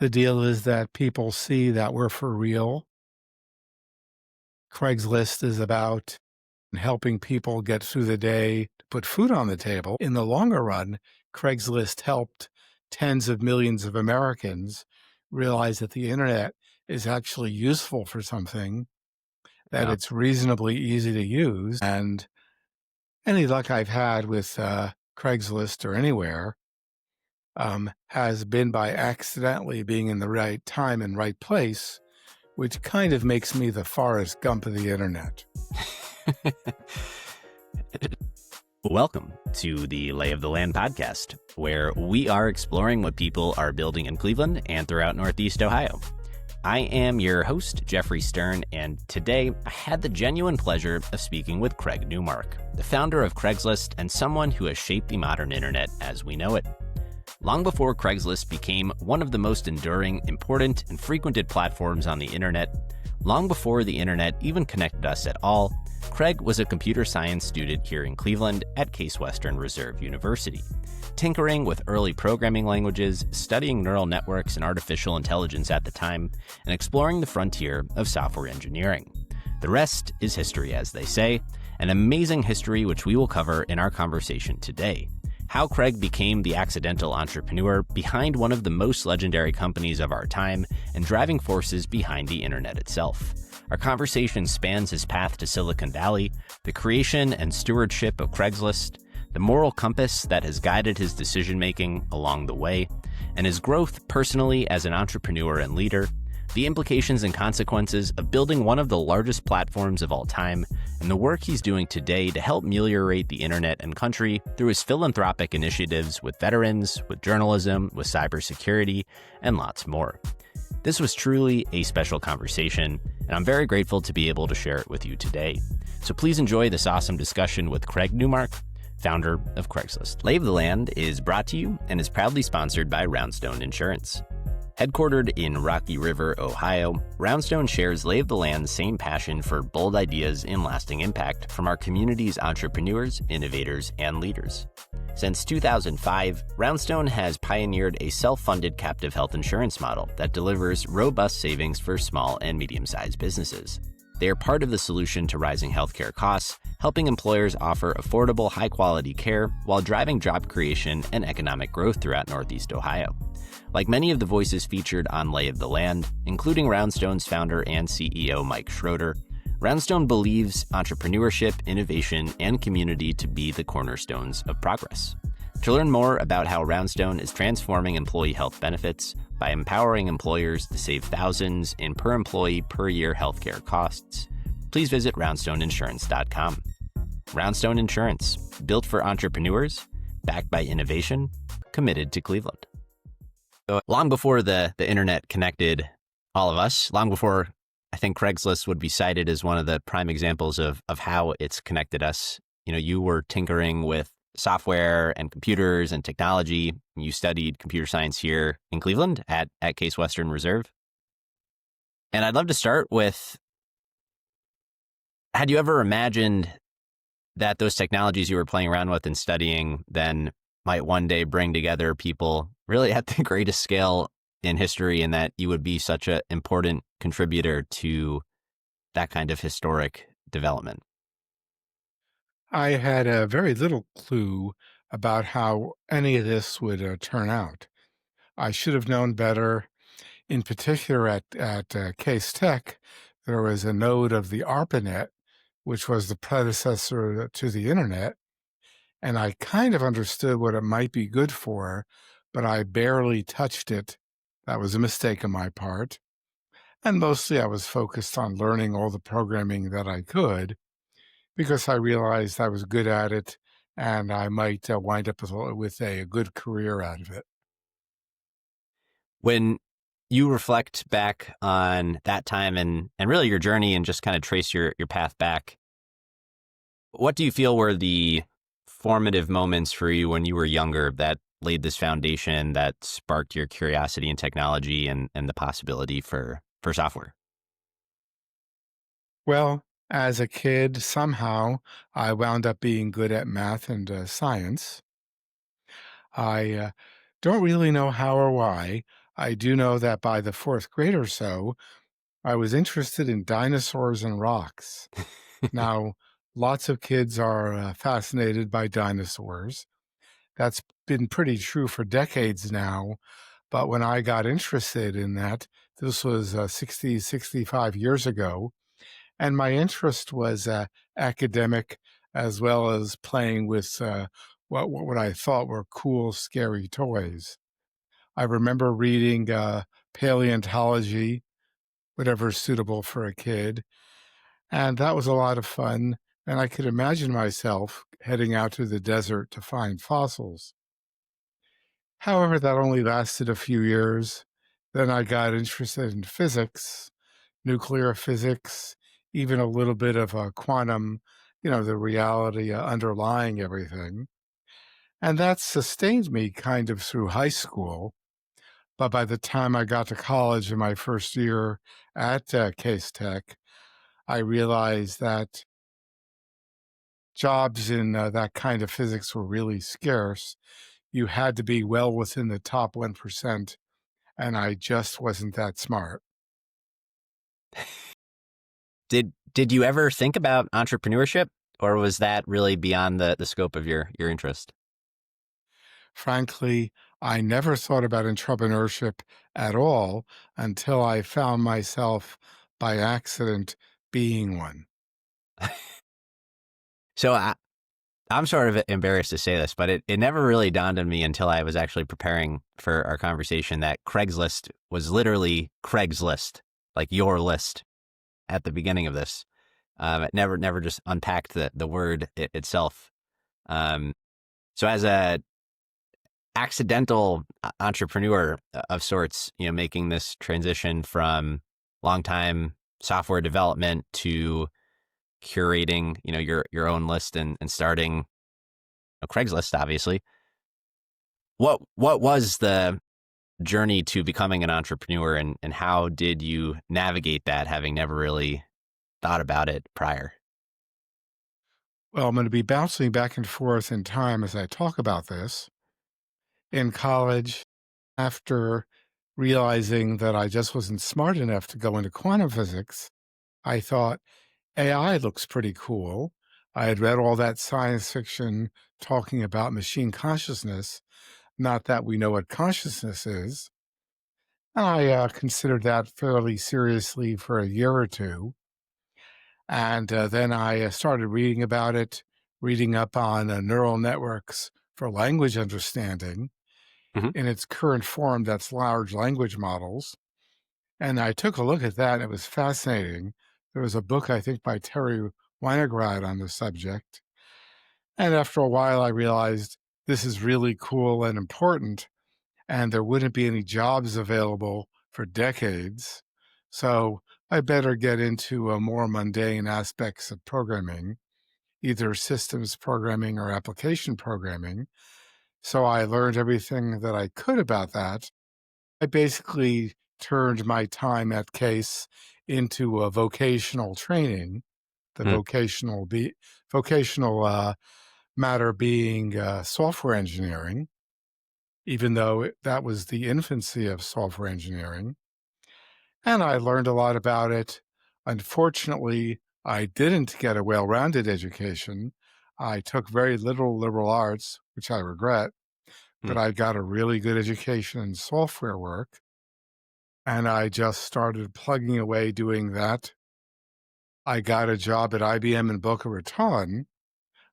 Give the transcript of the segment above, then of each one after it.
The deal is that people see that we're for real. Craigslist is about helping people get through the day to put food on the table. In the longer run, Craigslist helped tens of millions of Americans realize that the internet is actually useful for something, that Yeah. it's reasonably easy to use. And any luck I've had with Craigslist or anywhere has been by accidentally being in the right time and right place, which kind of makes me the Forrest Gump of the internet. Welcome to the Lay of the Land podcast, where we are exploring what people are building in Cleveland and throughout Northeast Ohio. I am your host, Jeffrey Stern, and today I had the genuine pleasure of speaking with Craig Newmark, the founder of Craigslist and someone who has shaped the modern internet as we know it. Long before Craigslist became one of the most enduring, important, and frequented platforms on the internet, long before the internet even connected us at all, Craig was a computer science student here in Cleveland at Case Western Reserve University, tinkering with early programming languages, studying neural networks and artificial intelligence at the time, and exploring the frontier of software engineering. The rest is history, as they say, an amazing history which we will cover in our conversation today. How Craig became the accidental entrepreneur behind one of the most legendary companies of our time and driving forces behind the internet itself. Our conversation spans his path to Silicon Valley, the creation and stewardship of Craigslist, the moral compass that has guided his decision-making along the way, and his growth personally as an entrepreneur and leader, the implications and consequences of building one of the largest platforms of all time, and the work he's doing today to help meliorate the internet and country through his philanthropic initiatives with veterans, with journalism, with cybersecurity, and lots more. This was truly a special conversation, and I'm very grateful to be able to share it with you today. So please enjoy this awesome discussion with Craig Newmark, founder of Craigslist. Lay of the Land is brought to you and is proudly sponsored by Roundstone Insurance. Headquartered in Rocky River, Ohio, Roundstone shares Lay of the Land's same passion for bold ideas and lasting impact from our community's entrepreneurs, innovators, and leaders. Since 2005, Roundstone has pioneered a self-funded captive health insurance model that delivers robust savings for small and medium-sized businesses. They are part of the solution to rising healthcare costs, helping employers offer affordable, high-quality care while driving job creation and economic growth throughout Northeast Ohio. Like many of the voices featured on Lay of the Land, including Roundstone's founder and CEO Mike Schroeder, Roundstone believes entrepreneurship, innovation, and community to be the cornerstones of progress. To learn more about how Roundstone is transforming employee health benefits by empowering employers to save thousands in per employee per year healthcare costs, please visit roundstoneinsurance.com. Roundstone Insurance, built for entrepreneurs, backed by innovation, committed to Cleveland. So long before the internet connected all of us, long before I think Craigslist would be cited as one of the prime examples of how it's connected us, you were tinkering with software and computers and technology. You studied computer science here in Cleveland at Case Western Reserve. And I'd love to start with, had you ever imagined that those technologies you were playing around with and studying then might one day bring together people really at the greatest scale in history, and that you would be such an important contributor to that kind of historic development? I had a very little clue about how any of this would turn out. I should have known better. In particular, at Case Tech, there was a node of the ARPANET, which was the predecessor to the internet, and I kind of understood what it might be good for, but I barely touched it. That was a mistake on my part. And mostly I was focused on learning all the programming that I could because I realized I was good at it and I might wind up with a good career out of it. When you reflect back on that time and really your journey and just kind of trace your path back, what do you feel were the formative moments for you when you were younger that laid this foundation that sparked your curiosity in technology and the possibility for software? Well, as a kid, somehow I wound up being good at math and science. I don't really know how or why. I do know that by the fourth grade or so, I was interested in dinosaurs and rocks. Now, lots of kids are fascinated by dinosaurs. That's been pretty true for decades now. But when I got interested in that, this was 60, 65 years ago, and my interest was academic as well as playing with what I thought were cool, scary toys. I remember reading paleontology, whatever's suitable for a kid, and that was a lot of fun. And I could imagine myself heading out to the desert to find fossils. However, that only lasted a few years. Then I got interested in physics, nuclear physics, even a little bit of quantum, the reality underlying everything. And that sustained me kind of through high school. But by the time I got to college in my first year at Case Tech, I realized that jobs in that kind of physics were really scarce. You had to be well within the top 1%, and I just wasn't that smart. Did you ever think about entrepreneurship, or was that really beyond the scope of your interest? Frankly, I never thought about entrepreneurship at all until I found myself by accident being one. So I'm sort of embarrassed to say this, but it never really dawned on me until I was actually preparing for our conversation that Craigslist was literally Craigslist, like your list at the beginning of this. It never just unpacked the word itself. So as a accidental entrepreneur of sorts, making this transition from long-time software development to curating, your own list and starting a Craigslist, obviously. What was the journey to becoming an entrepreneur, and how did you navigate that, having never really thought about it prior? Well, I'm going to be bouncing back and forth in time as I talk about this. In college, after realizing that I just wasn't smart enough to go into quantum physics, I thought AI looks pretty cool. I had read all that science fiction talking about machine consciousness, not that we know what consciousness is. I considered that fairly seriously for a year or two. And then I started reading about it, reading up on neural networks for language understanding. Hmm. In its current form, that's large language models. And I took a look at that, and it was fascinating. There was a book, I think, by Terry Winograd on the subject. And after a while, I realized this is really cool and important, and there wouldn't be any jobs available for decades. So I better get into more mundane aspects of programming, either systems programming or application programming. So I learned everything that I could about that. I basically turned my time at Case into a vocational training, the Mm. vocational matter being software engineering, even though that was the infancy of software engineering. And I learned a lot about it. Unfortunately, I didn't get a well-rounded education. I took very little liberal arts, which I regret, but Mm. I got a really good education in software work. And I just started plugging away doing that. I got a job at IBM in Boca Raton.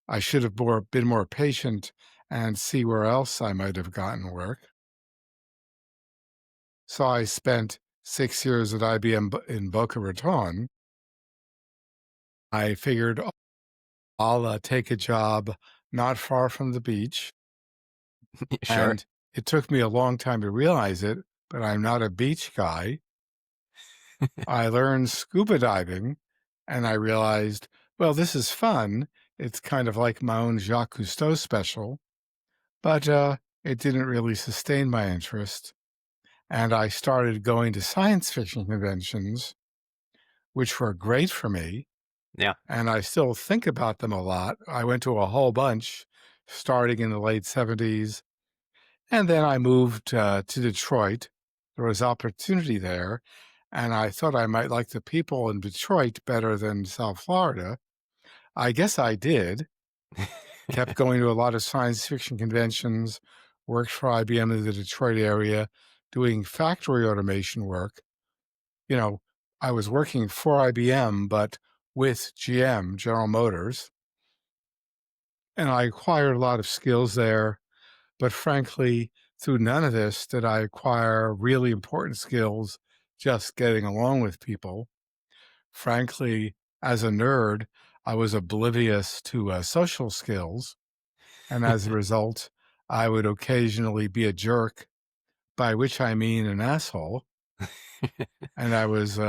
I should have been more patient and see where else I might have gotten work. So I spent 6 years at IBM in Boca Raton. I figured I'll take a job not far from the beach. Sure. And it took me a long time to realize it, but I'm not a beach guy. I learned scuba diving and I realized, well, this is fun. It's kind of like my own Jacques Cousteau special, but it didn't really sustain my interest. And I started going to science fiction conventions, which were great for me. Yeah. And I still think about them a lot. I went to a whole bunch starting in the late 70s. And then I moved to Detroit, There was opportunity there, and I thought I might like the people in Detroit better than South Florida. I guess I did. Kept going to a lot of science fiction conventions, worked for IBM in the Detroit area, doing factory automation work. You know, I was working for IBM, but with GM, General Motors, and I acquired a lot of skills there. But frankly, through none of this did I acquire really important skills just getting along with people. Frankly, as a nerd, I was oblivious to social skills. And as a result, I would occasionally be a jerk, by which I mean an asshole. And I was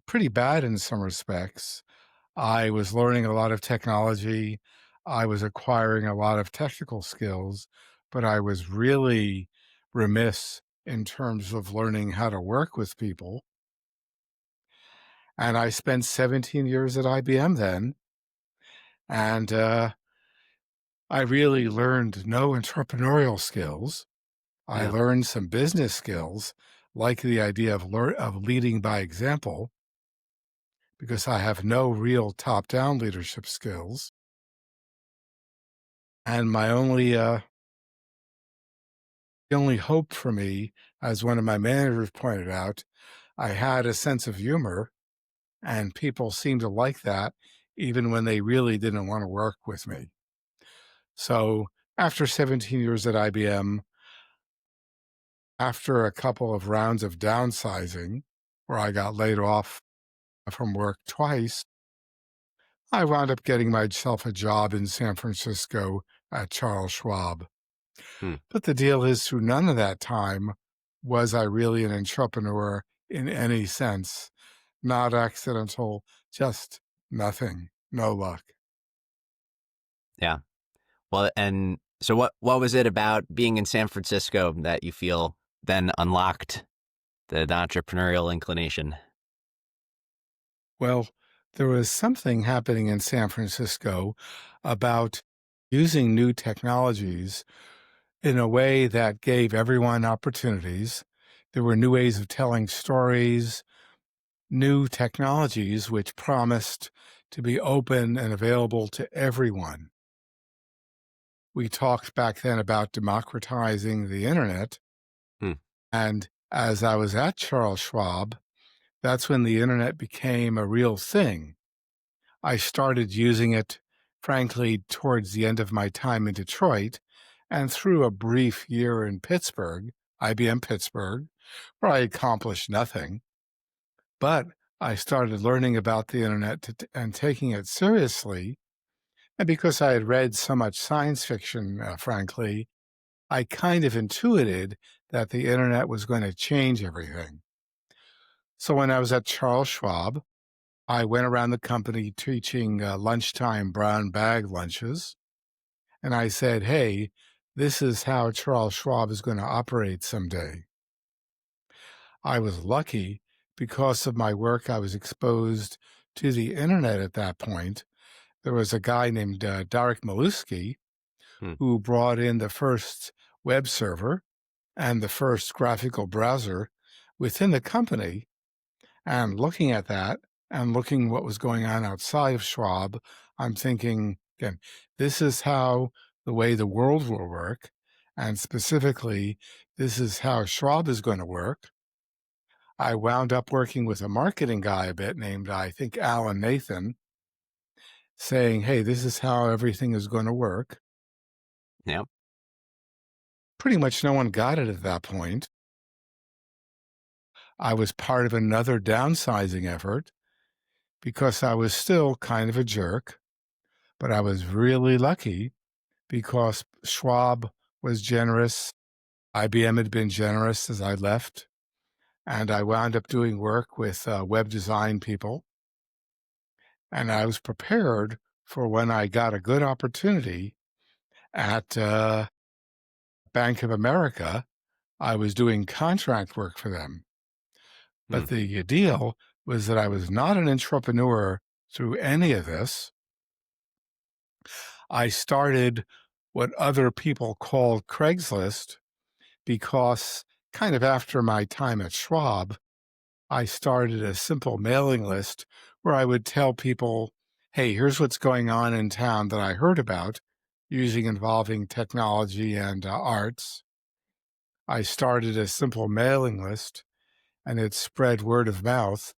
pretty bad in some respects. I was learning a lot of technology. I was acquiring a lot of technical skills, but I was really remiss in terms of learning how to work with people. And I spent 17 years at IBM then, and I really learned no entrepreneurial skills. I Yeah. learned some business skills, like the idea of leading by example, because I have no real top-down leadership skills. And the only hope for me, as one of my managers pointed out, I had a sense of humor, and people seemed to like that, even when they really didn't want to work with me. So after 17 years at IBM, after a couple of rounds of downsizing, where I got laid off from work twice, I wound up getting myself a job in San Francisco at Charles Schwab. Hmm. But the deal is, through none of that time was I really an entrepreneur in any sense. Not accidental, just nothing, no luck. Yeah. Well, and so what was it about being in San Francisco that you feel then unlocked the entrepreneurial inclination? Well, there was something happening in San Francisco about using new technologies in a way that gave everyone opportunities. There were new ways of telling stories, new technologies which promised to be open and available to everyone. We talked back then about democratizing the internet. Hmm. And as I was at Charles Schwab, that's when the internet became a real thing. I started using it, frankly, towards the end of my time in Detroit and through a brief year in Pittsburgh, IBM Pittsburgh, where I accomplished nothing. But I started learning about the internet and taking it seriously. And because I had read so much science fiction, frankly, I kind of intuited that the internet was going to change everything. So when I was at Charles Schwab, I went around the company teaching lunchtime brown bag lunches. And I said, hey, this is how Charles Schwab is going to operate someday. I was lucky because of my work. I was exposed to the internet at that point. There was a guy named Darek Malusky Hmm. who brought in the first web server and the first graphical browser within the company. And looking at that and looking what was going on outside of Schwab, I'm thinking, again, this is how the way the world will work. And specifically, this is how Schwab is going to work. I wound up working with a marketing guy a bit named, I think, Alan Nathan, saying, hey, this is how everything is going to work. Yeah. Pretty much no one got it at that point. I was part of another downsizing effort because I was still kind of a jerk, but I was really lucky because Schwab was generous. IBM had been generous as I left, and I wound up doing work with web design people. And I was prepared for when I got a good opportunity at Bank of America. I was doing contract work for them. Hmm. But the deal was that I was not an entrepreneur through any of this. I started what other people called Craigslist because kind of after my time at Schwab, I started a simple mailing list where I would tell people, hey, here's what's going on in town that I heard about using involving technology and arts. I started a simple mailing list and it spread word of mouth.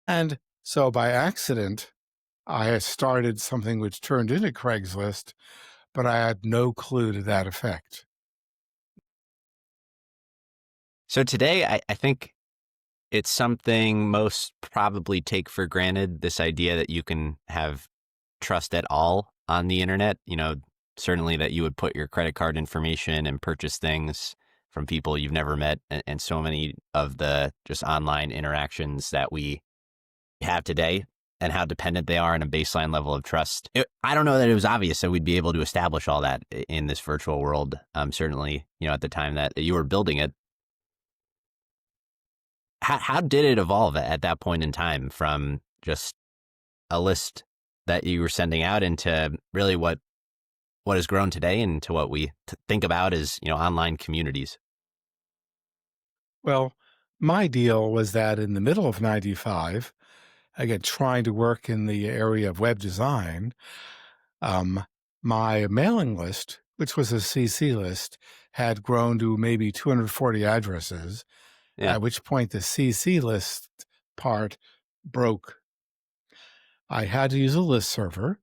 And so by accident, I had started something which turned into Craigslist, but I had no clue to that effect. So today, I think it's something most probably take for granted, this idea that you can have trust at all on the internet. Certainly that you would put your credit card information and purchase things from people you've never met. And so many of the just online interactions that we have today and how dependent they are on a baseline level of trust. I don't know that it was obvious that we'd be able to establish all that in this virtual world. Certainly, at the time that you were building it. How did it evolve at that point in time from just a list that you were sending out into really what has grown today into what we think about as, online communities? Well, my deal was that in the middle of 95, again, trying to work in the area of web design, um, my mailing list, which was a CC list, had grown to maybe 240 addresses, Yeah. at which point the CC list part broke. I had to use a list server,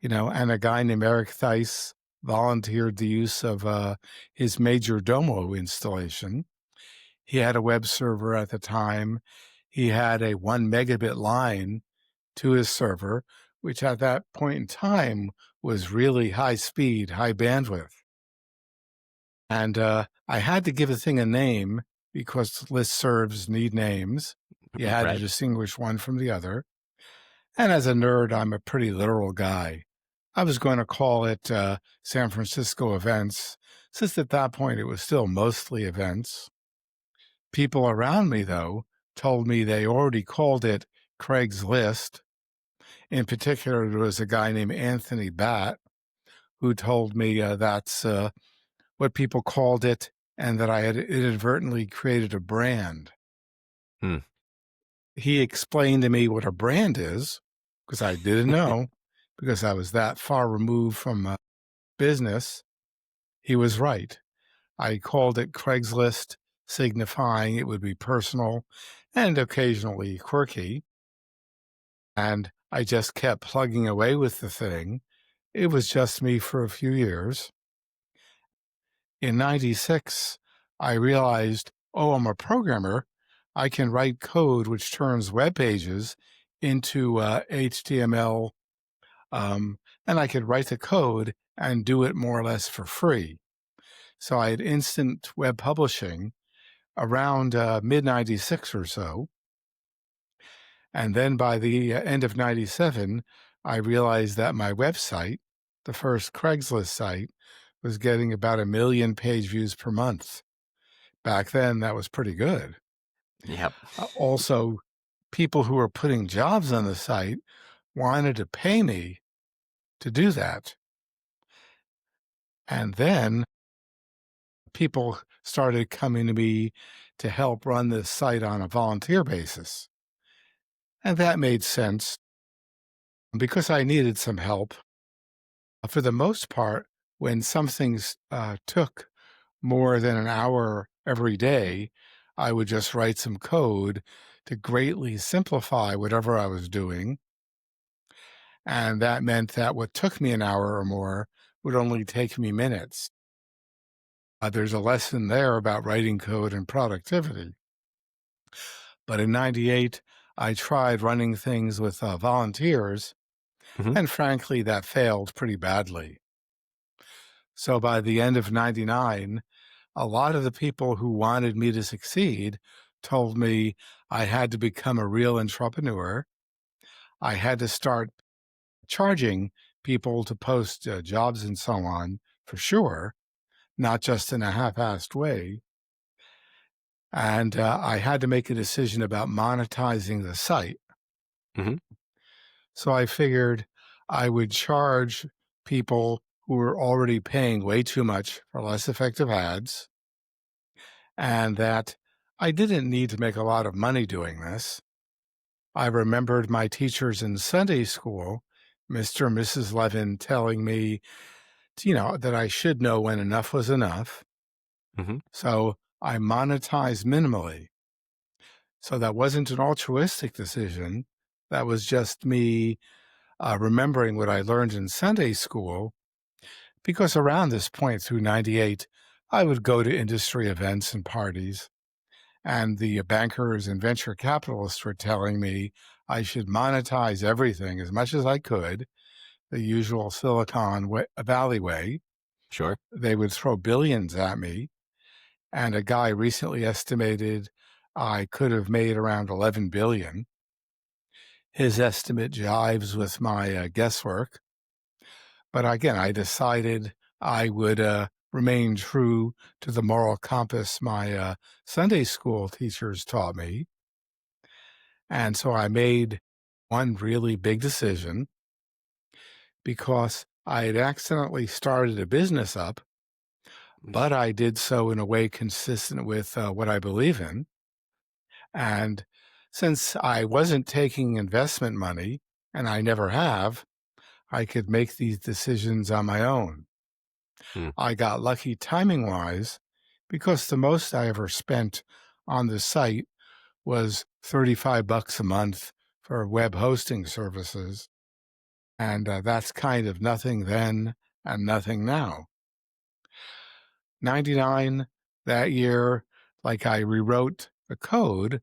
and a guy named Eric Theis volunteered the use of his Major Domo installation. He had a web server at the time. He had a 1 megabit line to his server, which at that point in time was really high speed, high bandwidth. And I had to give the thing a name because listservs need names. You had to Right. distinguish one from the other. And as a nerd, I'm a pretty literal guy. I was going to call it San Francisco Events, since at that point it was still mostly events. People around me, though, told me they already called it Craigslist. In particular, there was a guy named Anthony Batt who told me that's what people called it and that I had inadvertently created a brand. Hmm. He explained to me what a brand is because I didn't know because I was that far removed from business. He was right. I called it Craigslist, signifying it would be personal and occasionally quirky. And I just kept plugging away with the thing. It was just me for a few years. In 96, I realized, oh, I'm a programmer. I can write code which turns web pages into HTML, and I could write the code and do it more or less for free. So I had instant web publishing around mid 96 or so. And then by the end of 97, I realized that my website, the first Craigslist site, was getting about 1 million page views per month. Back then, that was pretty good. Yep. Also, people who were putting jobs on the site wanted to pay me to do that. And then people started coming to me to help run this site on a volunteer basis. And that made sense because I needed some help. For the most part, when something took more than an hour every day, I would just write some code to greatly simplify whatever I was doing. And that meant that what took me an hour or more would only take me minutes. There's a lesson there about writing code and productivity. But in 98, I tried running things with volunteers, Hmm. and frankly, that failed pretty badly. So by the end of 99, a lot of the people who wanted me to succeed told me I had to become a real entrepreneur. I had to start charging people to post jobs and so on, for sure, not just in a half-assed way. And I had to make a decision about monetizing the site. Hmm. So I figured I would charge people who were already paying way too much for less effective ads. and that I didn't need to make a lot of money doing this. I remembered my teachers in Sunday school, Mr. and Mrs. Levin, telling me, that I should know when enough was enough. Hmm. So I monetized minimally. So that wasn't an altruistic decision. That was just me remembering what I learned in Sunday school, because around this point through 98, I would go to industry events and parties, and the bankers and venture capitalists were telling me I should monetize everything as much as I could, the usual Valley way. Sure. They would throw billions at me, and a guy recently estimated I could have made around 11 billion. His estimate jives with my guesswork. But again, I decided I would remain true to the moral compass my Sunday school teachers taught me. And so I made one really big decision, because I had accidentally started a business up, but I did so in a way consistent with what I believe in. And since I wasn't taking investment money, and I never have, I could make these decisions on my own. Hmm. I got lucky timing wise, because the most I ever spent on the site was $35 a month for web hosting services. And that's kind of nothing then and nothing now. 99, that year, like, I rewrote the code.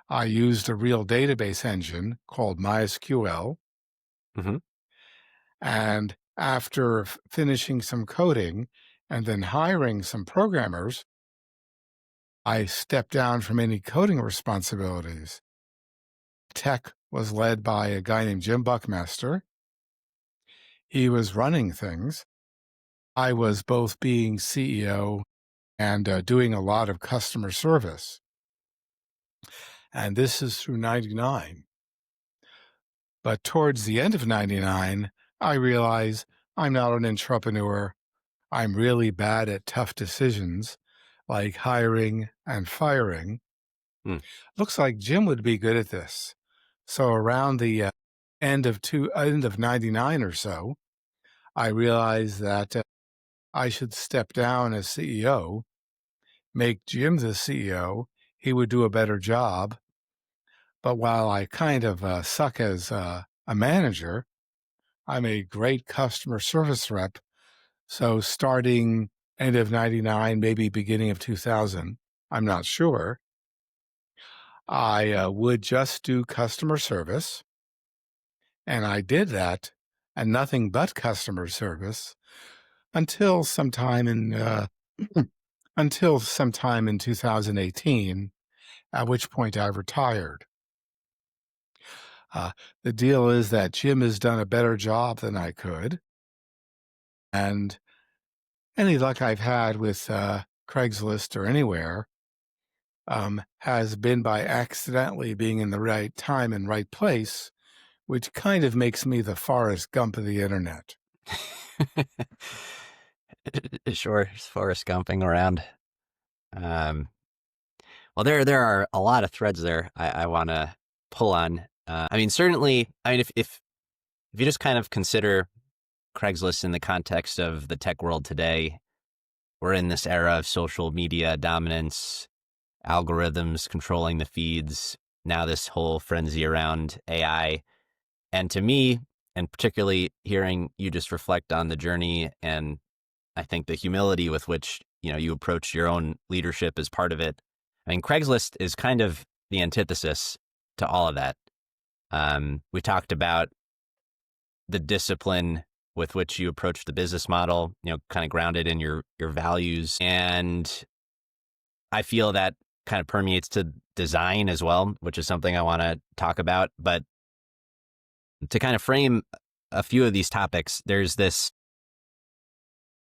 I used a real database engine called MySQL. Hmm. And after finishing some coding and then hiring some programmers, I stepped down from any coding responsibilities. Tech was led by a guy named Jim Buckmaster. He was running things. I was both being CEO and doing a lot of customer service. And this is through 99. But towards the end of 99, I realized I'm not an entrepreneur. I'm really bad at tough decisions like hiring and firing. Hmm. Looks like Jim would be good at this. So around the end of 99 or so, I realized that I should step down as CEO, make Jim the CEO. He would do a better job. But while I kind of suck as a manager, I'm a great customer service rep. So starting end of 99, maybe beginning of 2000, I'm not sure, I would just do customer service. And I did that and nothing but customer service until sometime in until sometime in 2018, at which point I retired. Uh, the deal is that Jim has done a better job than I could, and any luck I've had with Craigslist or anywhere has been by accidentally being in the right time and right place, which kind of makes me the Forrest Gump of the internet. Sure, it's Forrest Gumping around. Um, well, there are a lot of threads there I want to pull on. I mean, certainly, I mean, if you just kind of consider Craigslist in the context of the tech world today, we're in this era of social media dominance, algorithms controlling the feeds, now this whole frenzy around AI. And to me, and particularly hearing you just reflect on the journey, and I think the humility with which, you approach your own leadership as part of it. I mean, Craigslist is kind of the antithesis to all of that. We talked about the discipline with which you approach the business model, kind of grounded in your values. And I feel that kind of permeates to design as well, which is something I want to talk about. But to kind of frame a few of these topics, there's this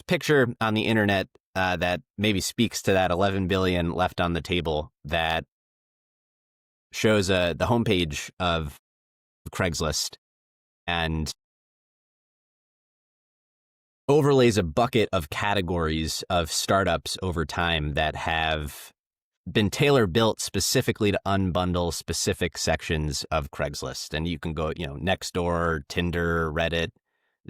picture on the internet that maybe speaks to that 11 billion left on the table, that shows the homepage of Craigslist. And overlays a bucket of categories of startups over time that have been tailor built specifically to unbundle specific sections of Craigslist. And you can go, Nextdoor, Tinder, Reddit,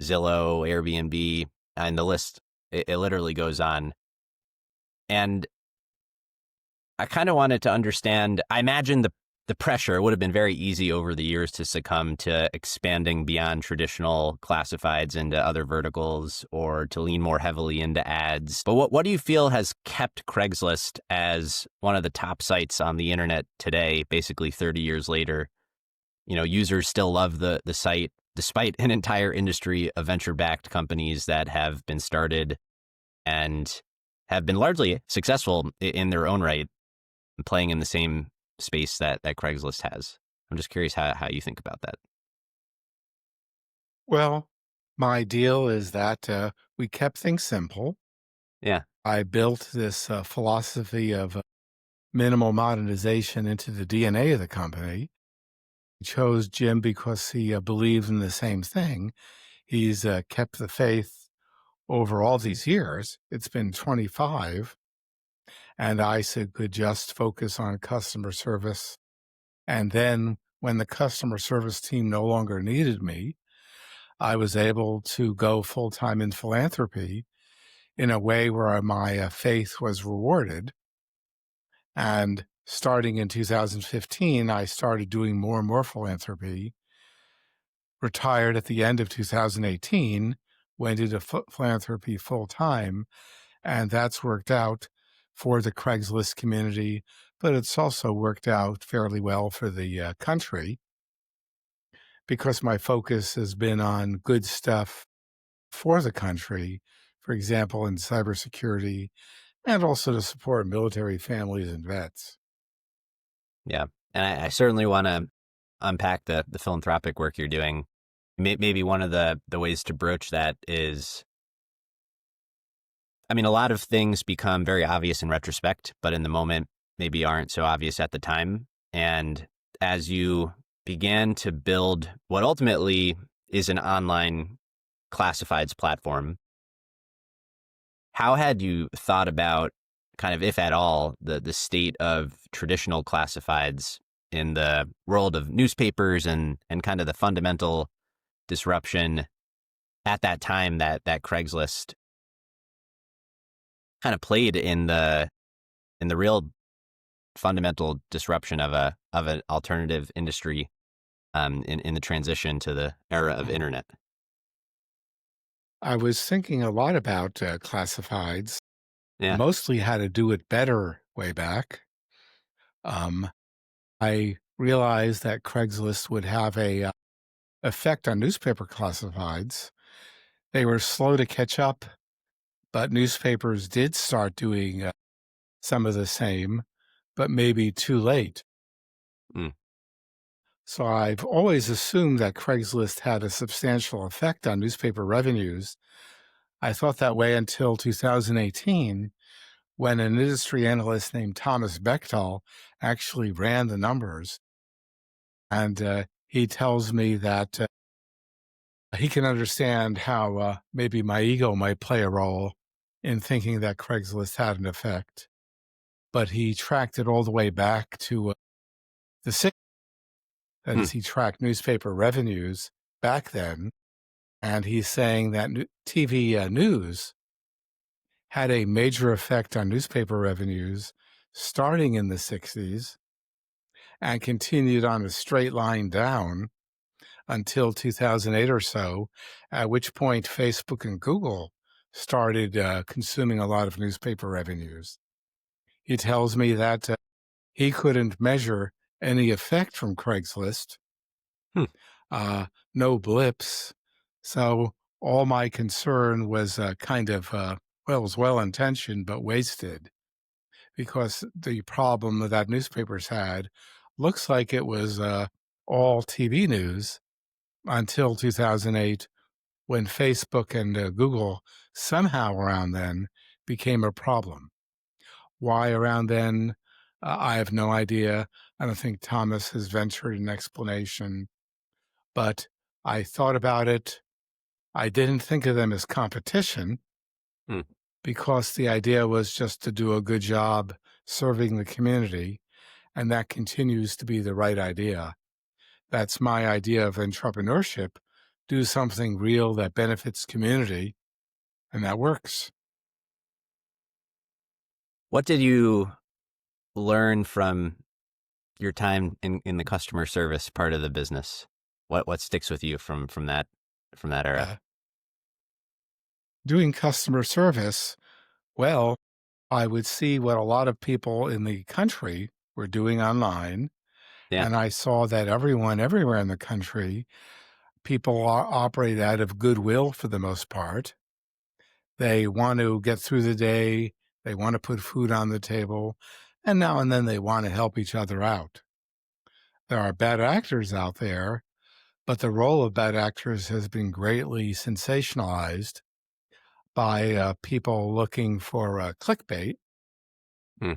Zillow, Airbnb, and the list, it literally goes on. And I kind of wanted to understand, I imagine the pressure would have been very easy over the years to succumb to expanding beyond traditional classifieds into other verticals or to lean more heavily into ads. But what do you feel has kept Craigslist as one of the top sites on the internet today, basically 30 years later? Users still love the site despite an entire industry of venture-backed companies that have been started and have been largely successful in their own right, playing in the same space that Craigslist has. I'm just curious how you think about that. Well, my deal is that we kept things simple. Yeah. I built this philosophy of minimal monetization into the DNA of the company. I chose Jim because he believes in the same thing. He's kept the faith over all these years. It's been 25. And I could just focus on customer service. And then when the customer service team no longer needed me, I was able to go full time in philanthropy in a way where my faith was rewarded. And starting in 2015, I started doing more and more philanthropy, retired at the end of 2018, went into philanthropy full time. And that's worked out for the Craigslist community, but it's also worked out fairly well for the country because my focus has been on good stuff for the country, for example, in cybersecurity, and also to support military families and vets. Yeah. And I certainly want to unpack the philanthropic work you're doing. Maybe one of the ways to broach that is, a lot of things become very obvious in retrospect, but in the moment, maybe aren't so obvious at the time. And as you began to build what ultimately is an online classifieds platform, how had you thought about, kind of, if at all, the state of traditional classifieds in the world of newspapers and kind of the fundamental disruption at that time that Craigslist kind of played in the real fundamental disruption of an alternative industry in the transition to the era of internet? I was thinking a lot about classifieds, Yeah. mostly how to do it better way back. Um, I realized that Craigslist would have a effect on newspaper classifieds. They were slow to catch up, but newspapers did start doing some of the same, but maybe too late. Mm. So I've always assumed that Craigslist had a substantial effect on newspaper revenues. I thought that way until 2018, when an industry analyst named Thomas Bechtel actually ran the numbers. And he tells me that he can understand how maybe my ego might play a role in thinking that Craigslist had an effect. But he tracked it all the way back to the 60s. That Hmm. is, he tracked newspaper revenues back then. And he's saying that TV news had a major effect on newspaper revenues starting in the 60s and continued on a straight line down until 2008 or so, at which point Facebook and Google started consuming a lot of newspaper revenues. He tells me that he couldn't measure any effect from Craigslist, Hmm. no blips. So all my concern was it was well-intentioned but wasted, because the problem that newspapers had looks like it was all TV news until 2008, when Facebook and Google somehow around then became a problem. Why around then? I have no idea. I don't think Thomas has ventured an explanation, but I thought about it. I didn't think of them as competition Hmm. because the idea was just to do a good job serving the community, and that continues to be the right idea. That's my idea of entrepreneurship. Do something real that benefits community, and that works. What did you learn from your time in the customer service part of the business? What sticks with you from that era? Uh, Doing customer service, well, I would see what a lot of people in the country were doing online, Yeah. and I saw that everyone everywhere in the country, people operate out of goodwill for the most part. They want to get through the day, they want to put food on the table, and now and then they want to help each other out. There are bad actors out there, but the role of bad actors has been greatly sensationalized by people looking for clickbait. Hmm.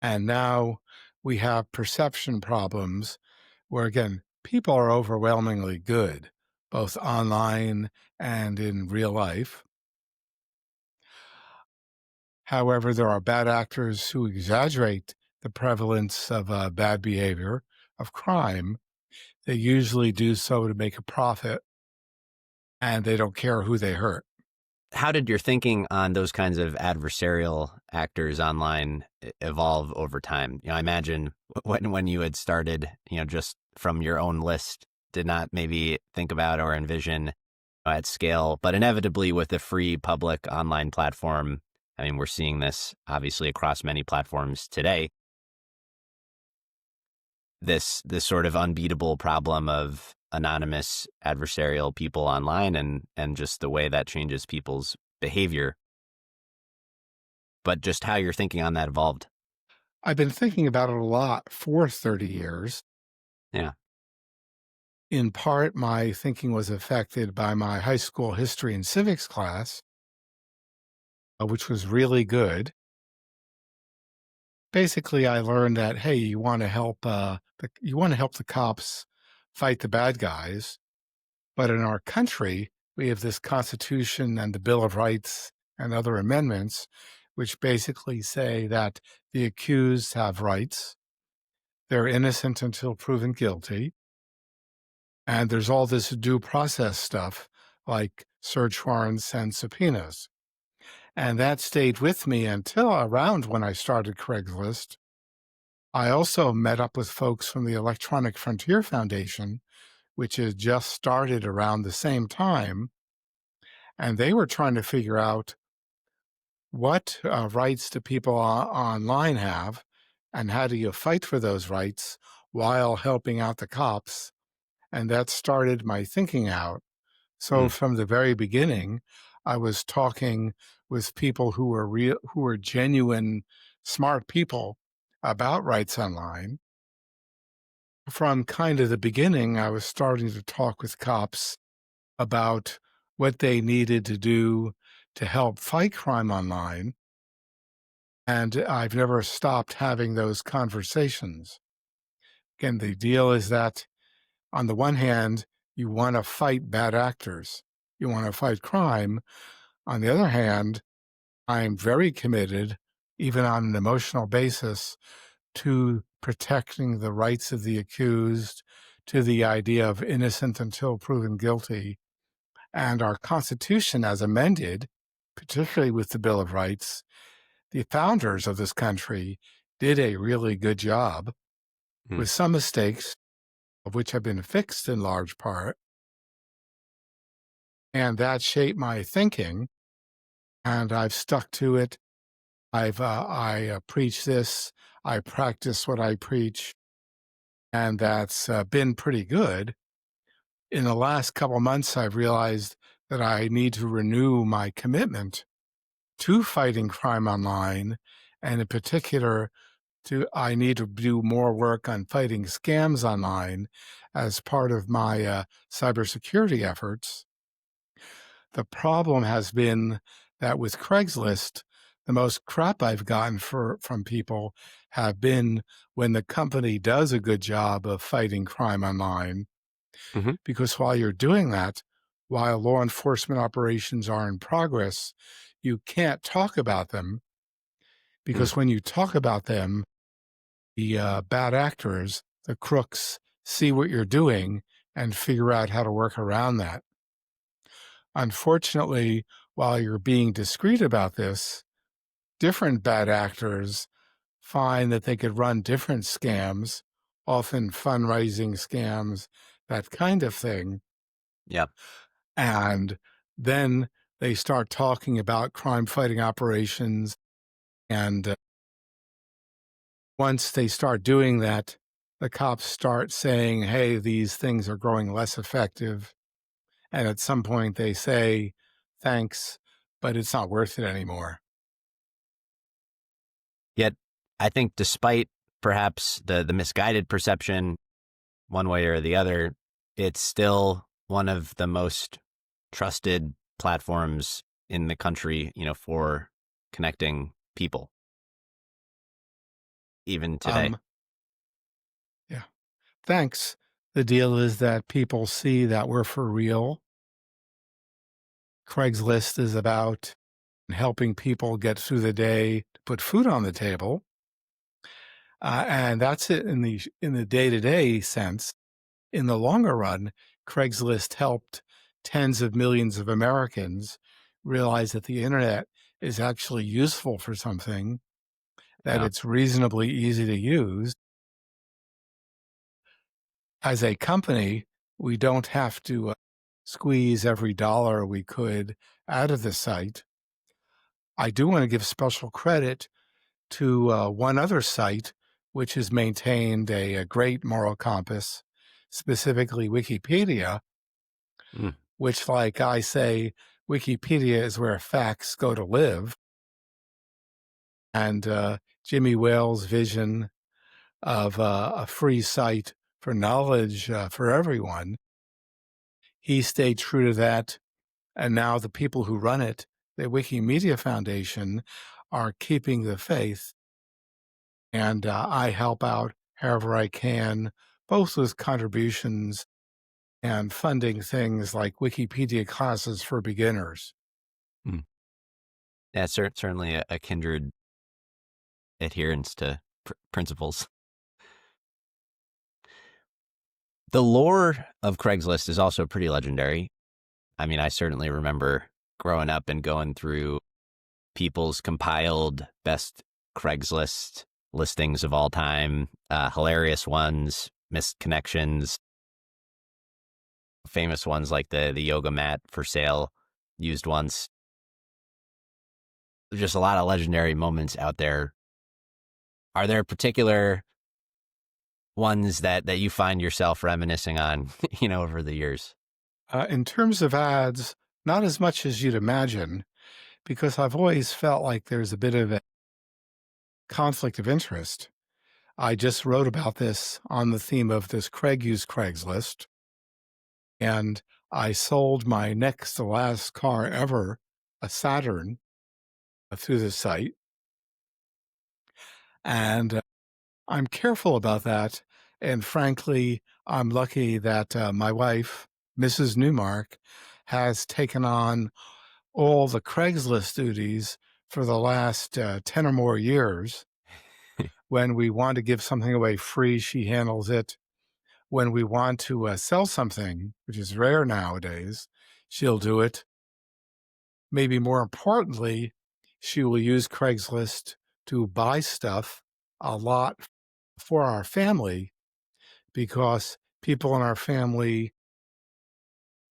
And now we have perception problems where, again, people are overwhelmingly good, both online and in real life. However, there are bad actors who exaggerate the prevalence of bad behavior, of crime. They usually do so to make a profit, and they don't care who they hurt. How did your thinking on those kinds of adversarial actors online evolve over time? I imagine when you had started, just from your own list, did not maybe think about or envision at scale, but inevitably with a free public online platform. I mean, we're seeing this obviously across many platforms today. This sort of unbeatable problem of anonymous adversarial people online and just the way that changes people's behavior, but just how your thinking on that evolved. I've been thinking about it a lot for 30 years. Yeah. In part, my thinking was affected by my high school history and civics class, which was really good. Basically, I learned that, hey, you want to help the cops fight the bad guys, but in our country, we have this Constitution and the Bill of Rights and other amendments, which basically say that the accused have rights. They're innocent until proven guilty. And there's all this due process stuff like search warrants and subpoenas. And that stayed with me until around when I started Craigslist. I also met up with folks from the Electronic Frontier Foundation, which had just started around the same time. And they were trying to figure out what rights do people online have and how do you fight for those rights while helping out the cops. And that started my thinking out. So Mm. from the very beginning, I was talking with people who were real, who were genuine, smart people about rights online. From kind of the beginning, I was starting to talk with cops about what they needed to do to help fight crime online. And I've never stopped having those conversations. Again, the deal is that on the one hand, you want to fight bad actors, you want to fight crime. On the other hand, I'm very committed, even on an emotional basis, to protecting the rights of the accused, to the idea of innocent until proven guilty. And our Constitution, as amended, particularly with the Bill of Rights, the founders of this country did a really good job Mm. with some mistakes, of which have been fixed in large part. And that shaped my thinking, and I've stuck to it. I preach this, I practice what I preach, and that's been pretty good. In the last couple months, I've realized that I need to renew my commitment to fighting crime online, and in particular, I need to do more work on fighting scams online as part of my cybersecurity efforts. The problem has been that with Craigslist, the most crap I've gotten from people have been when the company does a good job of fighting crime online. Hmm. Because while you're doing that, while law enforcement operations are in progress, you can't talk about them Mm. because when you talk about them, the bad actors, the crooks, see what you're doing and figure out how to work around that. Unfortunately, while you're being discreet about this, different bad actors find that they could run different scams, often fundraising scams, that kind of thing. Yeah. And then they start talking about crime fighting operations. And once they start doing that, the cops start saying, hey, these things are growing less effective. And at some point they say, thanks, but it's not worth it anymore. Yet, I think despite perhaps the misguided perception one way or the other, it's still one of the most trusted platforms in the country, for connecting people, even today. Um, yeah, thanks. The deal is that people see that we're for real. Craigslist is about helping people get through the day to put food on the table. And that's it in the day-to-day sense. In the longer run, Craigslist helped tens of millions of Americans realize that the internet is actually useful for something, that Yeah. it's reasonably easy to use. As a company, we don't have to squeeze every dollar we could out of the site. I do want to give special credit to one other site, which has maintained a great moral compass, specifically Wikipedia, Mm. which, like I say, Wikipedia is where facts go to live. And Jimmy Wales' vision of a free site for knowledge for everyone, he stayed true to that. And now the people who run it, the Wikimedia Foundation, are keeping the faith. And I help out however I can, both with contributions and funding things like Wikipedia classes for beginners. Mm. Yeah, certainly a kindred adherence to principles. The lore of Craigslist is also pretty legendary. I mean, I certainly remember growing up and going through people's compiled best Craigslist listings of all time, hilarious ones, missed connections, famous ones like the yoga mat for sale, used once. There's just a lot of legendary moments out there. Are there particular ones that you find yourself reminiscing on, over the years? In terms of ads, not as much as you'd imagine, because I've always felt like there's a bit of a conflict of interest. I just wrote about this on the theme of this Craig used Craigslist, and I sold my next to last car ever, a Saturn, through the site. And I'm careful about that. And frankly, I'm lucky that my wife, Mrs. Newmark, has taken on all the Craigslist duties for the last 10 or more years. When we want to give something away free, she handles it. When we want to sell something, which is rare nowadays, she'll do it. Maybe more importantly, she will use Craigslist to buy stuff a lot for our family because people in our family,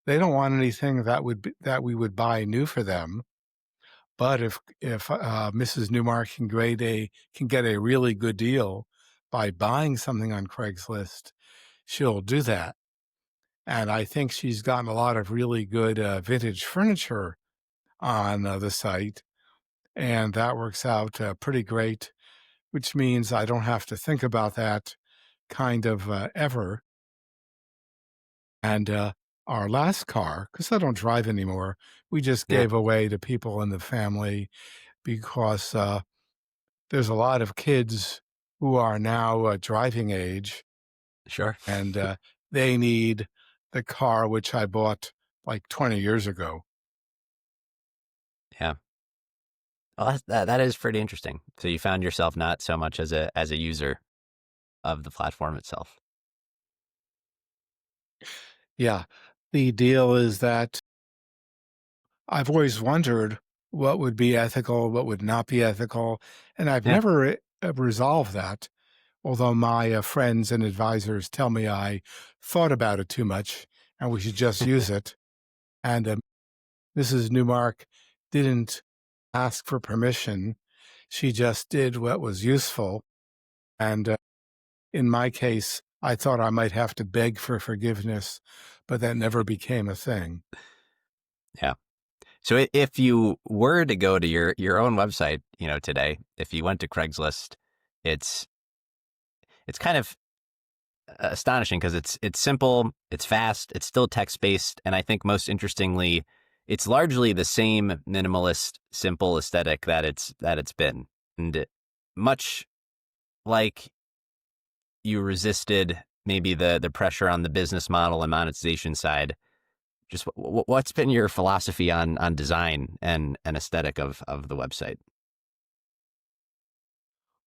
they don't want anything that we would buy new for them. But if Mrs. Newmark can get a really good deal by buying something on Craigslist, she'll do that. And I think she's gotten a lot of really good vintage furniture on the site, and that works out pretty great, which means I don't have to think about that kind of ever. And our last car, because I don't drive anymore, we just Yeah, gave away to people in the family because there's a lot of kids who are now driving age, sure. and they need the car which I bought like 20 years ago. Yeah. Well, that is pretty interesting. So you found yourself not so much as a user of the platform itself. Yeah. The deal is that I've always wondered what would be ethical, what would not be ethical, and I've Yeah. never resolved that. Although my friends and advisors tell me I thought about it too much and we should just use it. And Mrs. Newmark didn't ask for permission. She just did what was useful. And in my case, I thought I might have to beg for forgiveness, but that never became a thing. Yeah. So if you were to go to your own website, today, if you went to Craigslist, it's it's kind of astonishing because it's simple, it's fast, it's still text based, and I think most interestingly, it's largely the same minimalist, simple aesthetic that it's been, and much like you resisted maybe the pressure on the business model and monetization side. Just what's been your philosophy on design and aesthetic of the website?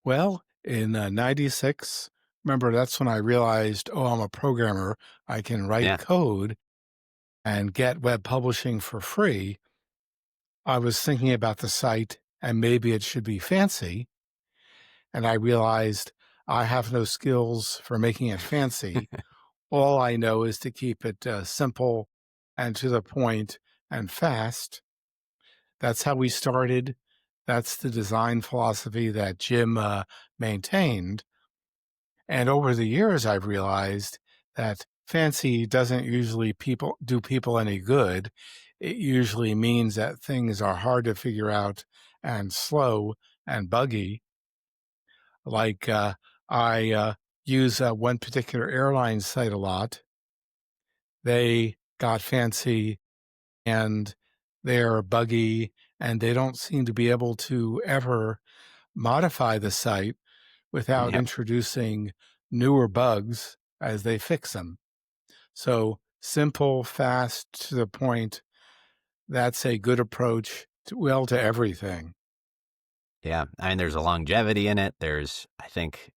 Well, in 96, remember that's when I realized, oh, I'm a programmer. I can write Yeah. code and get web publishing for free. I was thinking about the site and maybe it should be fancy. And I realized I have no skills for making it fancy. All I know is to keep it simple and to the point and fast. That's how we started. That's the design philosophy that Jim maintained. And over the years, I've realized that fancy doesn't usually do people any good. It usually means that things are hard to figure out and slow and buggy. Like I use one particular airline site a lot. They got fancy and they're buggy and they don't seem to be able to ever modify the site without Yep. introducing newer bugs as they fix them. So simple, fast, to the point, that's a good approach to everything. Yeah. I mean, there's a longevity in it. There's, I think,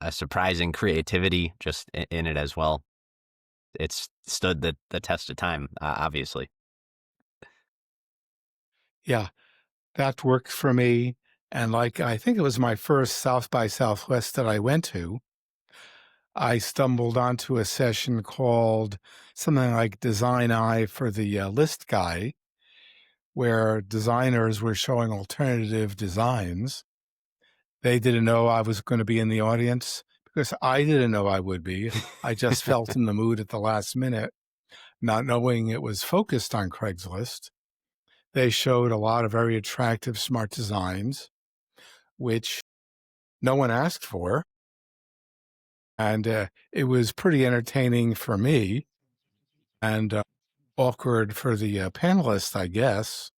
a surprising creativity just in it as well. It's stood the test of time, obviously. Yeah, that works for me. And like, I think it was my first South by Southwest that I went to. I stumbled onto a session called something like Design Eye for the List Guy, where designers were showing alternative designs. They didn't know I was going to be in the audience because I didn't know I would be. I just felt in the mood at the last minute, not knowing it was focused on Craigslist. They showed a lot of very attractive, smart designs, which no one asked for. And it was pretty entertaining for me and awkward for the panelists, I guess.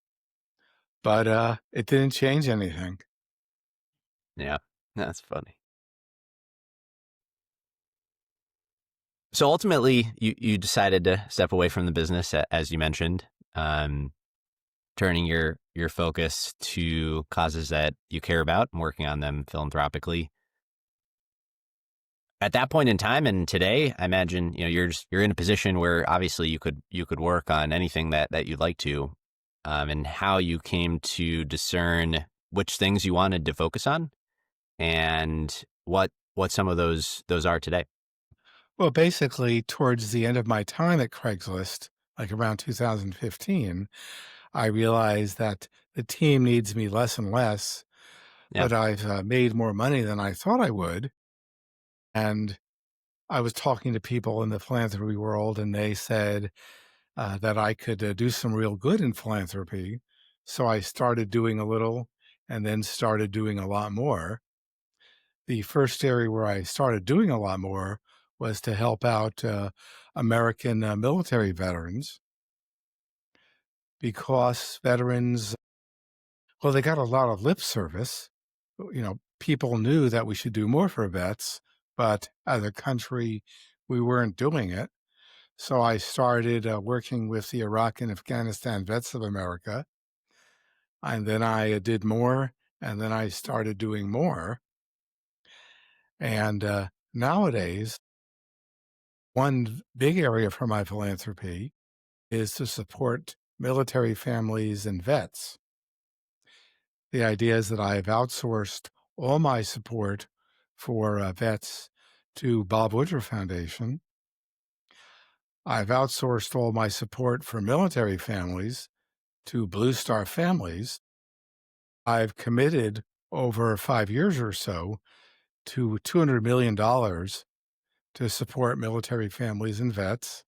But it didn't change anything. Yeah. That's funny. So ultimately, you decided to step away from the business, as you mentioned, um, turning your focus to causes that you care about and working on them philanthropically. At that point in time and today, I imagine you're in a position where obviously you could work on anything that you'd like to, and how you came to discern which things you wanted to focus on and what some of those are today. Well, basically, towards the end of my time at Craigslist, like around 2015, I realized that the team needs me less and less, Yeah. but I've made more money than I thought I would. And I was talking to people in the philanthropy world, and they said that I could do some real good in philanthropy. So I started doing a little and then started doing a lot more. The first area where I started doing a lot more was to help out American military veterans because veterans, well, they got a lot of lip service. People knew that we should do more for vets, but as a country, we weren't doing it. So I started working with the Iraq and Afghanistan Vets of America, and then I did more, and then I started doing more. And nowadays, one big area for my philanthropy is to support military families and vets. The idea is that I have outsourced all my support for vets to Bob Woodruff Foundation. I've outsourced all my support for military families to Blue Star Families. I've committed over 5 years or so to $200 million to support military families and vets.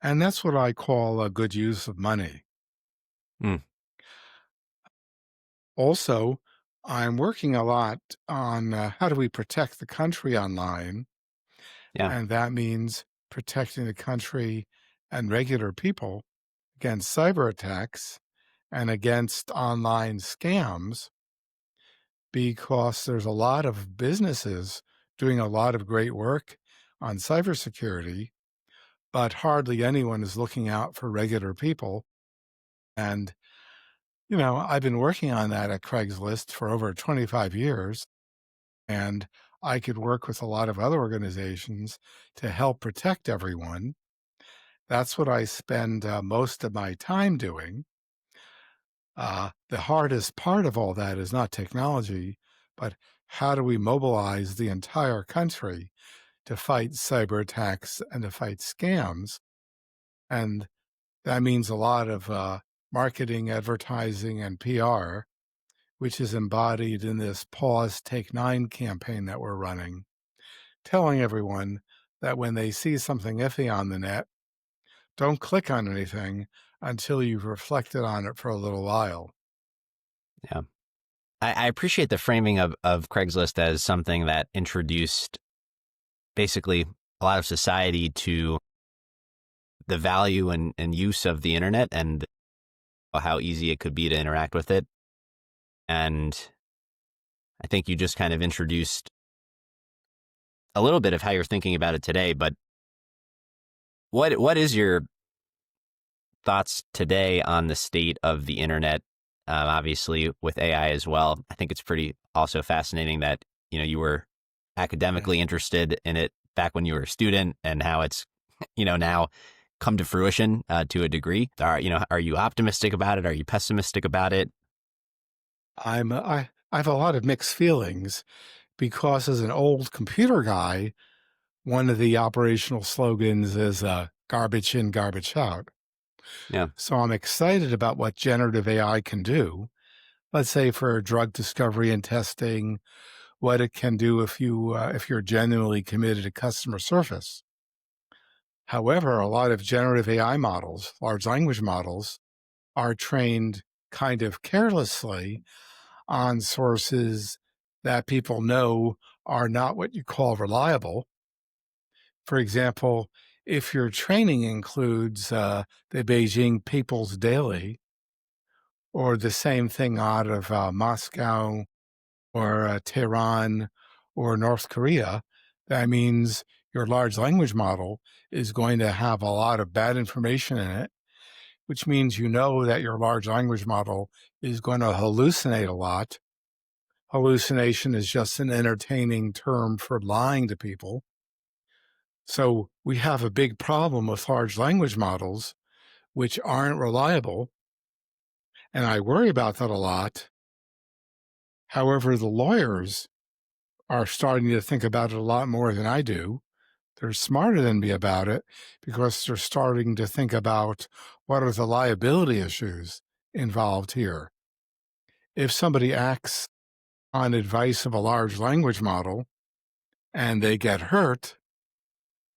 And that's what I call a good use of money. Hmm. Also, I'm working a lot on how do we protect the country online. Yeah. And that means protecting the country and regular people against cyber attacks and against online scams, because there's a lot of businesses doing a lot of great work on cybersecurity, but hardly anyone is looking out for regular people. And, I've been working on that at Craigslist for over 25 years, and I could work with a lot of other organizations to help protect everyone. That's what I spend most of my time doing. The hardest part of all that is not technology, but how do we mobilize the entire country to fight cyber attacks and to fight scams? And that means a lot of marketing, advertising, and PR, which is embodied in this Pause Take 9 campaign that we're running, telling everyone that when they see something iffy on the net, don't click on anything until you've reflected on it for a little while. Yeah. I appreciate the framing of Craigslist as something that introduced basically a lot of society to the value and use of the internet and how easy it could be to interact with it. And I think you just kind of introduced a little bit of how you're thinking about it today. But what is your thoughts today on the state of the internet? Obviously, with AI as well, I think it's pretty also fascinating that you were academically Yes. interested in it back when you were a student, and how it's now come to fruition to a degree. Are you optimistic about it? Are you pessimistic about it? I have a lot of mixed feelings because as an old computer guy, one of the operational slogans is garbage in, garbage out. Yeah, So I'm excited about what generative AI can do. Let's say for drug discovery and testing, what it can do if you're genuinely committed to customer service. However, a lot of generative AI models, large language models, are trained kind of carelessly on sources that people know are not what you call reliable. For example, if your training includes the Beijing People's Daily or the same thing out of Moscow or Tehran or North Korea, that means your large language model is going to have a lot of bad information in it, which means you know that your large language model is going to hallucinate a lot. Hallucination is just an entertaining term for lying to people. So we have a big problem with large language models, which aren't reliable. And I worry about that a lot. However, the lawyers are starting to think about it a lot more than I do. They're smarter than me about it because they're starting to think about what are the liability issues involved here. If somebody acts on advice of a large language model and they get hurt,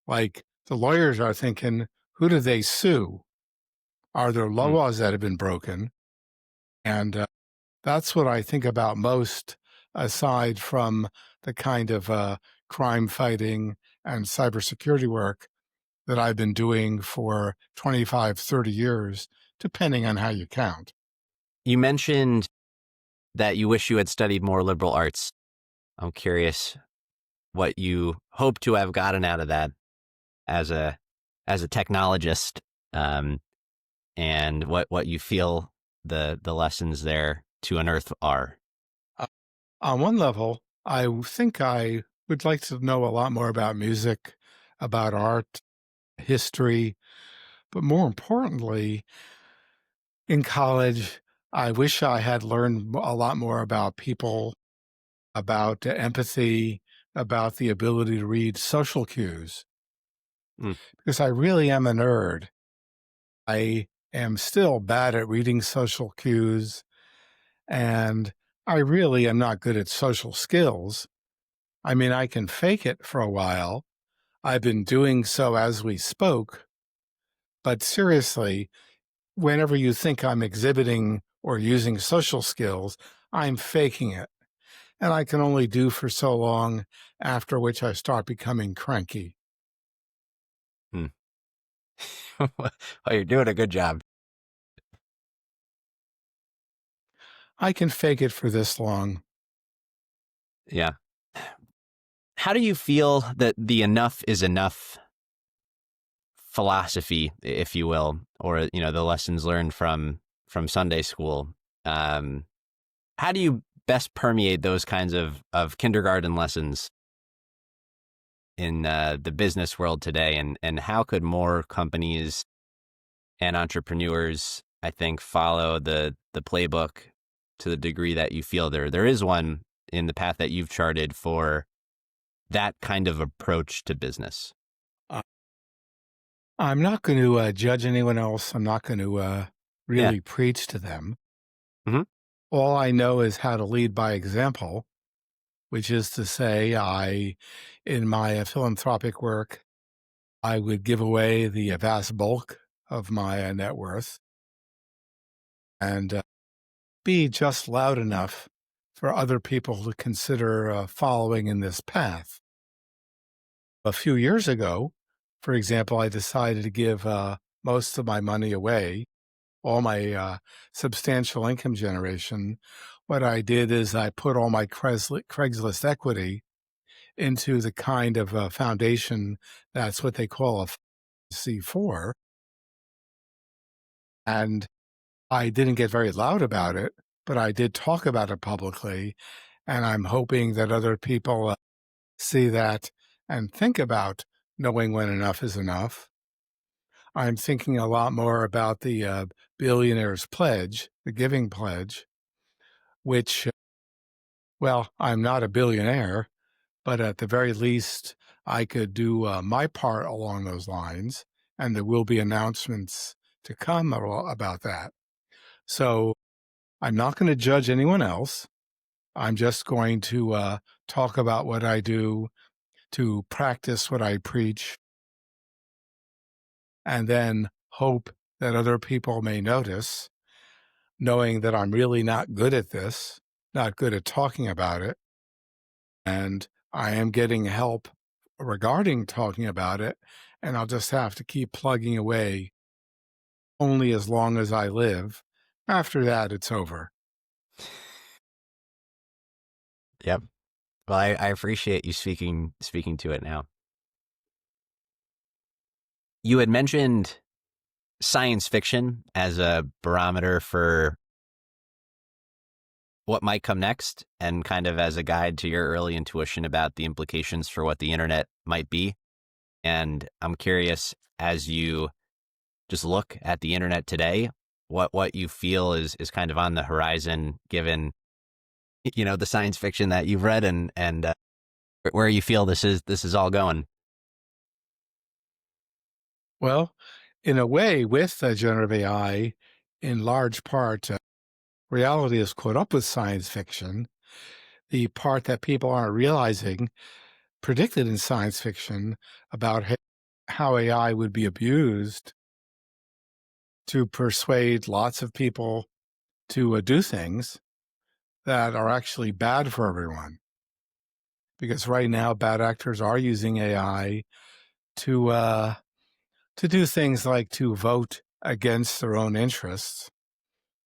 like the lawyers are thinking, who do they sue? Are there Hmm. laws that have been broken? And that's what I think about most, aside from the kind of crime fighting and cybersecurity work that I've been doing for 25, 30 years, depending on how you count. You mentioned that you wish you had studied more liberal arts. I'm curious what you hope to have gotten out of that as a as a technologist, um, and what you feel the lessons there to unearth are. Uh, on one level, think I would like to know a lot more about music, about art, history, but more importantly, in college, I wish I had learned a lot more about people, about empathy, about the ability to read social cues, Mm, because I really am a nerd. I am still bad at reading social cues, and I really am not good at social skills. I mean, I can fake it for a while. I've been doing so as we spoke, but seriously, whenever you think I'm exhibiting or using social skills, I'm faking it. And I can only do for so long, after which I start becoming cranky. mm. Well, you're doing a good job. I can fake it for this long. Yeah. How do you feel that the enough is enough philosophy, if you will, or the lessons learned from Sunday school? Um, how do you best permeate those kinds of kindergarten lessons in the business world today, and how could more companies and entrepreneurs, I think, follow the playbook to the degree that you feel there is one in the path that you've charted for that kind of approach to business? Uh, I'm not going to judge anyone else. I'm not going to Yeah. really preach to them. Hmm. All I know is how to lead by example, which is to say, in my philanthropic work, I would give away the vast bulk of my net worth and be just loud enough for other people to consider following in this path. A few years ago, for example, I decided to give most of my money away, all my substantial income generation. What I did is I put all my Craigslist equity into the kind of foundation that's what they call a C4. And I didn't get very loud about it, but I did talk about it publicly. And I'm hoping that other people see that and think about knowing when enough is enough. I'm thinking a lot more about the billionaire's pledge, the giving pledge, which, well, I'm not a billionaire, but at the very least, I could do my part along those lines, and there will be announcements to come about that. So I'm not going to judge anyone else. I'm just going to talk about what I do, to practice what I preach, and then hope that other people may notice, knowing that I'm really not good at this, not good at talking about it. And I am getting help regarding talking about it. And I'll just have to keep plugging away only as long as I live. After that, it's over. Yep. Well, I appreciate you speaking to it now. You had mentioned science fiction as a barometer for what might come next, and kind of as a guide to your early intuition about the implications for what the internet might be. And I'm curious, as you just look at the internet today, what you feel is kind of on the horizon, given the science fiction that you've read, and where you feel this is all going. Well, in a way, with generative AI, in large part, reality has caught up with science fiction. The part that people aren't realizing, predicted in science fiction, about how AI would be abused to persuade lots of people to do things that are actually bad for everyone. Because right now, bad actors are using AI to do things like to vote against their own interests.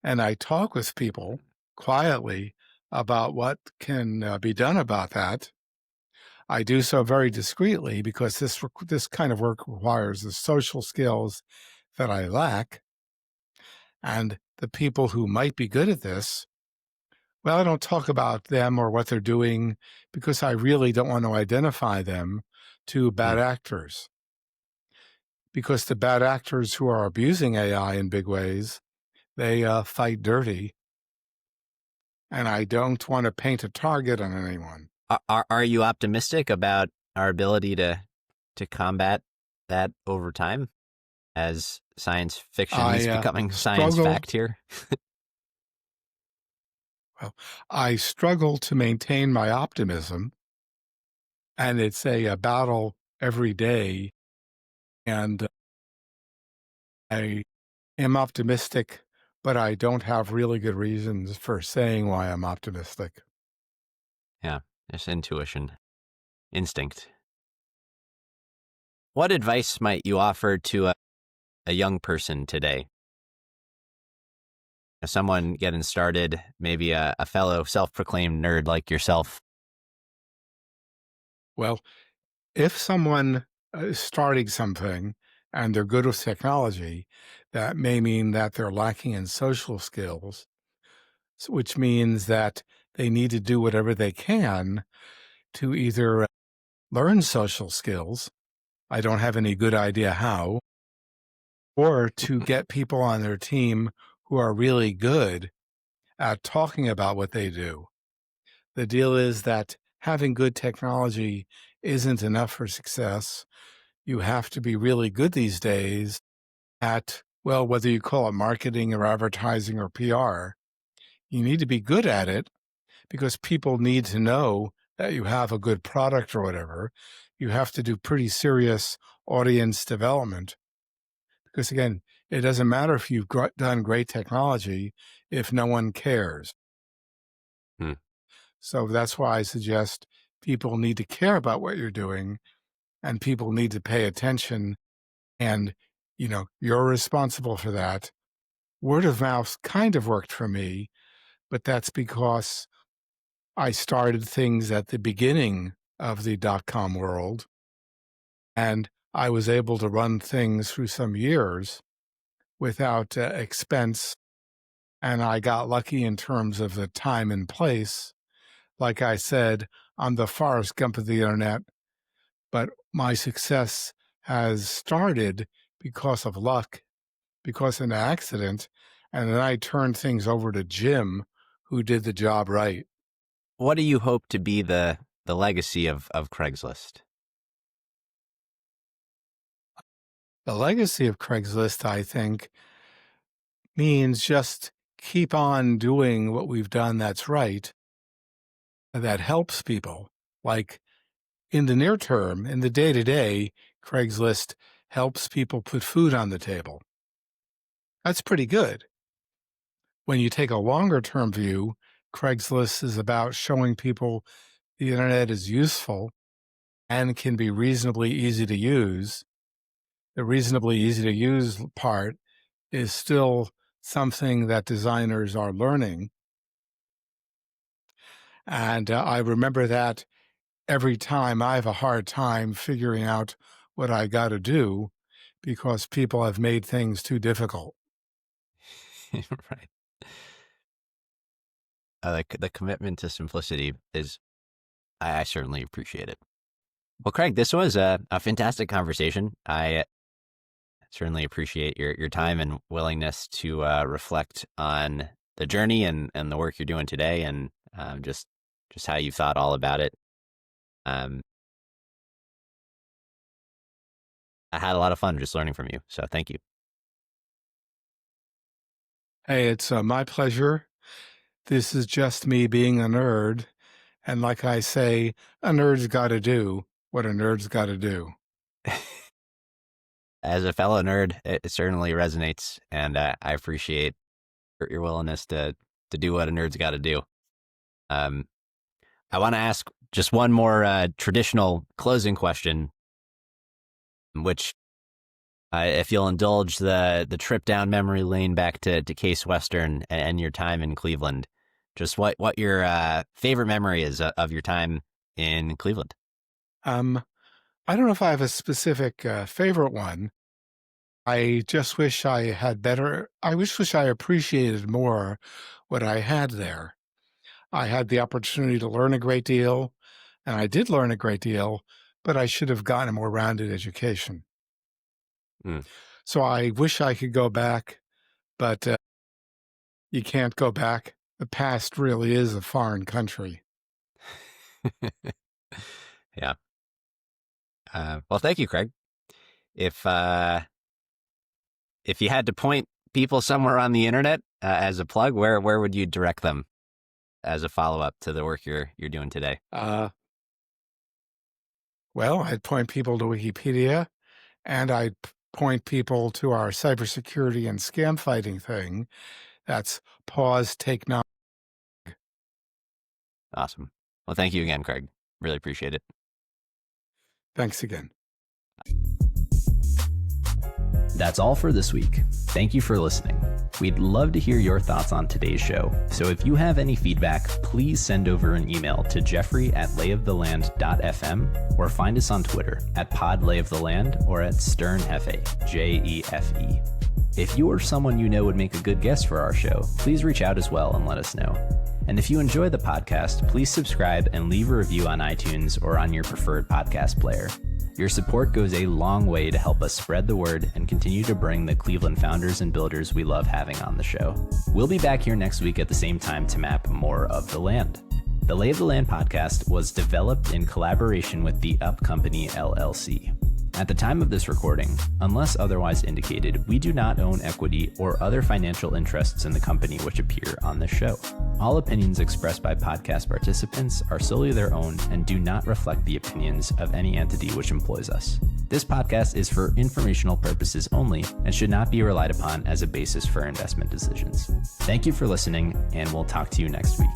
And I talk with people quietly about what can be done about that. I do so very discreetly because this kind of work requires the social skills that I lack. And the people who might be good at this, well, I don't talk about them or what they're doing because I really don't want to identify them to Hmm. bad actors. Because the bad actors who are abusing AI in big ways, they fight dirty, and I don't want to paint a target on anyone. Are you optimistic about our ability to combat that over time as science fiction is I becoming science struggle. fact here? Well, I struggle to maintain my optimism, and it's a battle every day. And I am optimistic, but I don't have really good reasons for saying why I'm optimistic. Yeah, just intuition, instinct. What advice might you offer to a young person today? Someone getting started, maybe a fellow self-proclaimed nerd like yourself. Well, if someone is starting something and they're good with technology, that may mean that they're lacking in social skills, which means that they need to do whatever they can to either learn social skills. I don't have any good idea how, or to get people on their team who are really good at talking about what they do. The deal is that having good technology isn't enough for success. You have to be really good these days at, well, whether you call it marketing or advertising or PR, you need to be good at it because people need to know that you have a good product or whatever. You have to do pretty serious audience development because, again, it doesn't matter if you've done great technology if no one cares. Hmm. So that's why I suggest people need to care about what you're doing and people need to pay attention. And, you're responsible for that. Word of mouth kind of worked for me, but that's because I started things at the beginning of the dot-com world, and I was able to run things through some years without expense, and I got lucky in terms of the time and place. Like I said, I'm the Forrest Gump of the internet, but my success has started because of luck, because of an accident, and then I turned things over to Jim, who did the job right. What do you hope to be the legacy of Craigslist? The legacy of Craigslist, I think, means just keep on doing what we've done that's right, that helps people. Like in the near term, in the day-to-day, Craigslist helps people put food on the table. That's pretty good. When you take a longer term view, Craigslist is about showing people the internet is useful and can be reasonably easy to use. The reasonably easy to use part is still something that designers are learning. And I remember that every time I have a hard time figuring out what I got to do because people have made things too difficult. Right. The commitment to simplicity is, I certainly appreciate it. Well, Craig, this was a fantastic conversation. I certainly appreciate your time and willingness to reflect on the journey and the work you're doing today, and just how you thought all about it. Um, I had a lot of fun just learning from you, so thank you. Hey, it's my pleasure. This is just me being a nerd. And like I say, a nerd's got to do what a nerd's got to do. As a fellow nerd, it certainly resonates, and I appreciate your willingness to do what a nerd's got to do. Um, I want to ask just one more traditional closing question, which, if you'll indulge the trip down memory lane back to Case Western and your time in Cleveland, just what your favorite memory is of your time in Cleveland. Um, I don't know if I have a specific favorite one. I just wish I had better. Wish I appreciated more what I had there. I had the opportunity to learn a great deal, and I did learn a great deal, but I should have gotten a more rounded education. Mm. So I wish I could go back, but you can't go back. The past really is a foreign country. Yeah. Well, thank you, Craig. If you had to point people somewhere on the internet as a plug, where would you direct them as a follow up to the work you're doing today? Well, I'd point people to Wikipedia, and I'd point people to our cybersecurity and scam fighting thing. That's pause, take now. Awesome. Well, thank you again, Craig. Really appreciate it. Thanks again. That's all for this week. Thank you for listening. We'd love to hear your thoughts on today's show, so if you have any feedback, please send over an email to jeffrey@layoftheland.fm or find us on Twitter @podlayoftheland or @sternjefe, JEFE. If you or someone you know would make a good guest for our show, please reach out as well and let us know. And if you enjoy the podcast, please subscribe and leave a review on iTunes or on your preferred podcast player. Your support goes a long way to help us spread the word and continue to bring the Cleveland founders and builders we love having on the show. We'll be back here next week at the same time to map more of the land. The Lay of the Land podcast was developed in collaboration with the Up Company, LLC. At the time of this recording, unless otherwise indicated, we do not own equity or other financial interests in the company which appear on this show. All opinions expressed by podcast participants are solely their own and do not reflect the opinions of any entity which employs us. This podcast is for informational purposes only and should not be relied upon as a basis for investment decisions. Thank you for listening, and we'll talk to you next week.